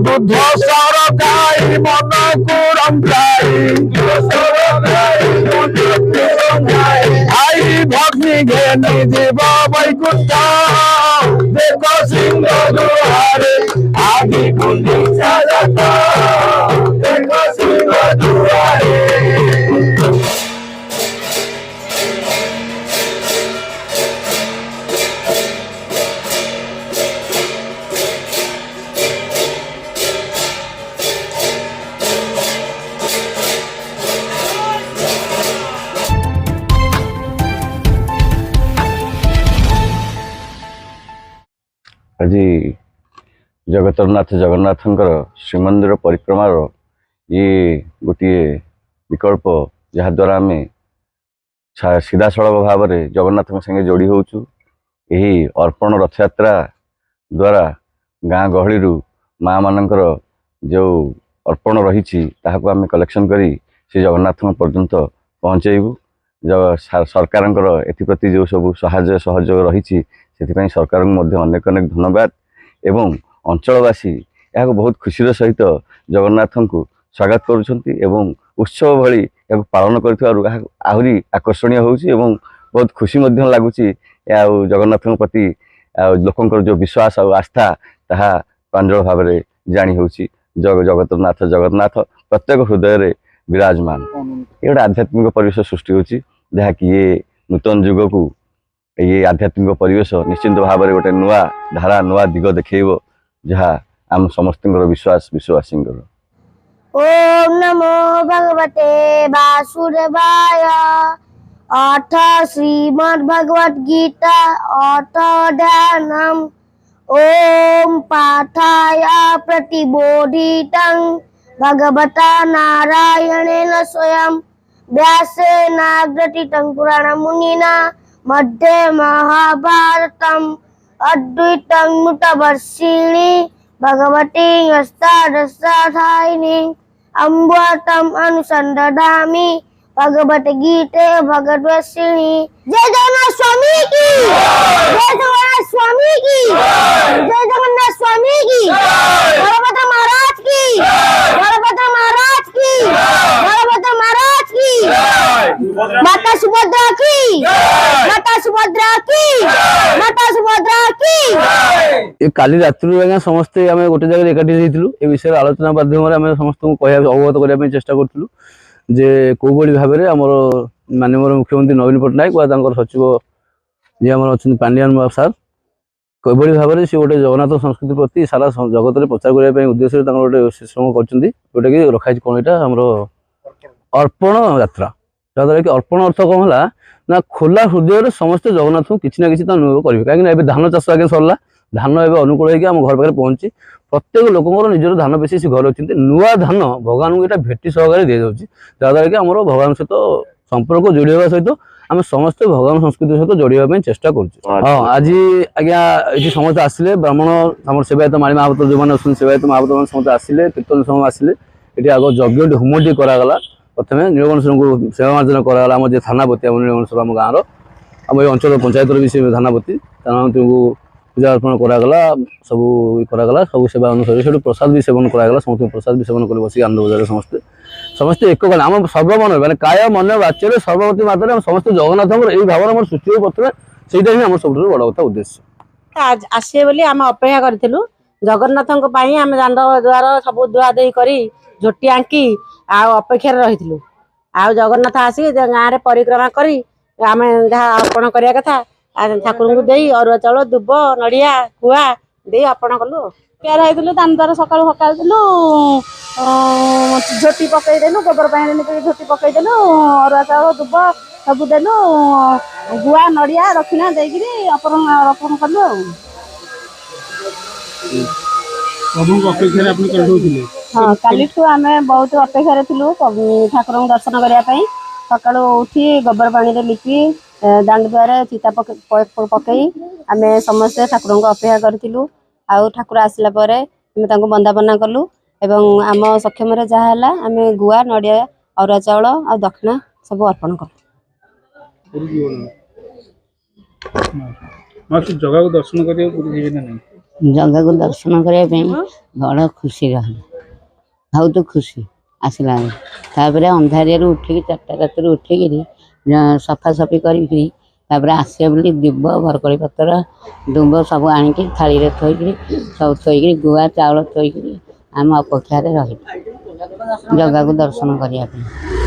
দুধ সর খাই মন কুরঙ্কাই আই ভগ্নি ঘেনি জীব বৈকুণ্ঠ দেখ সিংহ দুয়ারে আদি গুন্ডিচা যাত দেখ সিংহ দুয়ারে। आज जगतरनाथ जगन्नाथंकर श्रीमंदिर परिक्रमार ये गोटे विकल्प जहाद्वारा आम सीधा सड़क भाव में जगन्नाथ संगे जोड़ी होचु। यही अर्पण रथ यात्रा द्वारा गाँ गहली माँ मानकर जो अर्पण रही आम कलेक्शन करी से जगन्नाथ पर्यंत पहुँचेबू। सरकार एप्रति जो सब साहाय्य सहयोग रही सरकार अनेक अनेक धन्यवाद एवं अंचलवासी यह बहुत खुशी सहित जगन्नाथ को स्वागत करुँच उत्सव भली पालन करहरी आकर्षणीय होउछि एवं बहुत खुशी लगुच जगन्नाथ प्रति लोकंर जो विश्वास और आस्था ताहा प्रांजल भाव में जानी होउछि। जगतनाथ जगन्नाथ प्रत्येक हृदय रे विराजमान ये गोटे आध्यात्मिक परिवेश सृष्टि होछि जहाँकि ये नूतन जुग को ये आध्यात्मिक परिवेश निश्चिंत भाव में गोटे नुआ धारा नुआ दिग देखब जहाँ आम समस्त विश्वास विश्ववासी। ओम नमो भगवते वासुदेवाय। अथ श्रीमद् भगवद गीता अथ ध्यानम्। ओम पाठाय प्रतिबोधितं भगवता नारायणेन स्वयं व्यासेनाग्रथितं पुराणमुनिना मध्ये महाभारतम् अद्वैतं मुतवर्षिणी भगवती हस्तादशाधायिनी अमृतम् अनुसंदधामि भगवद्गीते भगवद्वर्षिणी। जय जगन्नाथ स्वामी की जय जगन्नाथ स्वामी की जय जगन्नाथ स्वामी की बलभद्र महाराज की बलभद्र महाराज की बलभद्र महाराज की माता सुभद्रा की माता सुभद्रा की माता सुभद्रा की। काली रात्रि समस्ते आम गोटे जगह एकाठी होइथिलु ए विषय आलोचना माध्यम आम समस्त अवगत करने चेष्टा करूँ जे कौ भाव में आमर माननीय मुख्यमंत्री नवीन पट्टनायक व सचिव जी आम अच्छा पांडियान सार कौ भाव में सी गोटे जगन्नाथ संस्कृति प्रति सारा जगत में प्रचार करने उद्देश्य गोटे श्रम करोटा कि रखाई कौन यहाँ आमर अर्पण यात्रा जहाँद्वारा कि अर्पण अर्थ कौन है ना खोला हृदय समस्ते जगन्नाथ को किसी ना कि करेंगे कहीं धान चाष आगे सरला धान एवं अनुकूल होकर आम घर पाखे पहुँची प्रत्येक लोक निजर धान बेसी से घर अच्छे नुआ धान भगवान को यहाँ भेटी सहकार दी जाऊँगी जहाँद्वारा कि आम भगवान सहित संपर्क जोड़ी सहित आम समस्त भगवान संस्कृति सहित जोड़ाई चेष्टा कर। हाँ आज आज्ञा ये समस्त आसिले ब्राह्मण आम सेवायत माणी महापात्र जो मैंने अच्छे सेवायत महापात्र मैंने समस्त आसिले कीर्तन समय आसिले ये आग यज्ञ होमटी करागला प्रथम नीलकंठेश्वर को सेवा मार्जन करागला आम जो थानापति आम नीलकंठेश्वर आम गाँव आम ये अंचल पंचायत भी से थानापति थानापति को पूजा अर्पण करागला सब सेवा अनुसार से प्रसाद भी सेवन करागला समस्त प्रसाद भी सेवन कर बस आनंद बजार समस्ते समस्ते एक कले आम सर्वमन मैंने काय मन वाच्य सर्वमति मात्रा आम समस्त जगन्नाथ यही भावना सृष्टि प्रथम से ही आम सब बड़ कथा उद्देश्य आज आसे बोली आम अपेक्षा करूँ जगन्नाथ आम दांड द्वार सब धुआधुई कर झोटी आंकी अपेक्षा रही आ जगन्नाथ आसिक गाँव में परिक्रमा करी आम जहाँ अर्पण करने कथा ठाकुर को दे अरुआ चाउल दुब नड़िया कुआ दे अर्पण कलु प्यार होइलु दान द्वार सकाळु हकालु झोटी पकईदेलु गोबर पानी झोटी पकईदेलु अरुआ चाउल दुब सब देलु गुआ नड़िया रखिना देकरी अर्पण कलु। हाँ काली आम बहुत अपेक्षा थिलु ठाकुर दर्शन करने सकाळु उठी गोबर पानी लिपि दांड द्वार चिता पकई आम समस्ते ठाकुर अपेक्षा करूँ आउ ठाकुर आसला बंदापना कलु एवं आम सक्षम जहाँ आम गुआ नड़िया अरुआ चाउल आ दक्षिणा सब अर्पण कलु। जगह को दर्शन करिए जगह को दर्शन करने बड़ खुशी रहा बहुत खुशी आसला तापर अंधार उठिक 4टा रात उठिक सफासफी करी आसे बोली दीप बरकोली पतर दुब सब आणिक थाली थोक सब थोक गुआ चाउल थोक आम अपेक्षा रही जगह को दर्शन करने।